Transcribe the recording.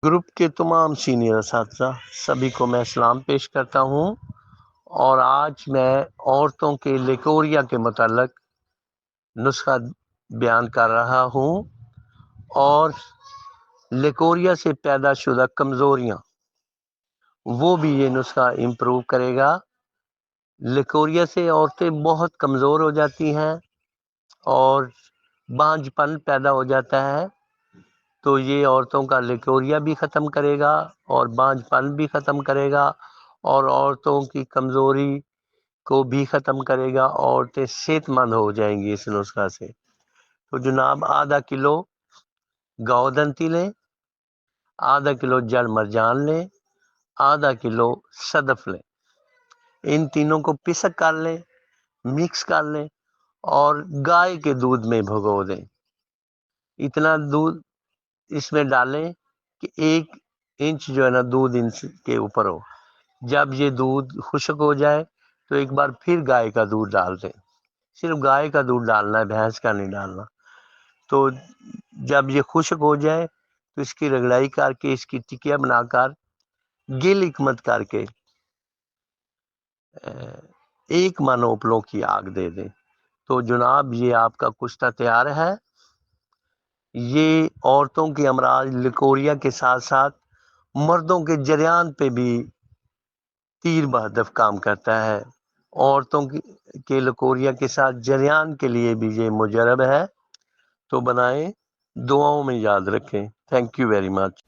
Group کے تمام senior اساتذہ سبھی کو میں سلام پیش کرتا ہوں، اور آج میں عورتوں کے لیکوریا کے متعلق نسخہ بیان کر رہا ہوں، اور لیکوریا سے پیدا شدہ کمزوریاں وہ بھی یہ نسخہ امپروو کرے گا۔ لیکوریا سے عورتیں بہت کمزور ہو جاتی ہیں اور بانجھ پن پیدا ہو جاتا ہے، تو یہ عورتوں کا لیکوریا بھی ختم کرے گا اور بانجھ پن بھی ختم کرے گا، اور عورتوں کی کمزوری کو بھی ختم کرے گا۔ عورتیں صحت مند ہو جائیں گی اس نسخہ سے۔ تو جناب آدھا کلو گودنتی لیں، آدھا کلو جڑ مرجان لیں، آدھا کلو صدف لیں، ان تینوں کو پسک کر لیں، مکس کر لیں اور گائے کے دودھ میں بھگو دیں۔ اتنا دودھ اس میں ڈالیں کہ 1 انچ جو ہے نا دودھ ان کے اوپر ہو۔ جب یہ دودھ خشک ہو جائے تو ایک بار پھر گائے کا دودھ ڈال دیں، صرف گائے کا دودھ ڈالنا ہے، بھینس کا نہیں ڈالنا۔ تو جب یہ خشک ہو جائے تو اس کی رگڑائی کر کے اس کی ٹکیا بنا کر گل حکمت کر کے 1 من اوپلوں کی آگ دے دیں۔ تو جناب یہ آپ کا کشتہ تیار ہے۔ یہ عورتوں کے امراض لیکوریا کے ساتھ ساتھ مردوں کے جریان پہ بھی تیر بہدف کام کرتا ہے۔ عورتوں کے لیکوریا کے ساتھ جریان کے لیے بھی یہ مجرب ہے، تو بنائیں، دعاؤں میں یاد رکھیں۔ Thank you very much.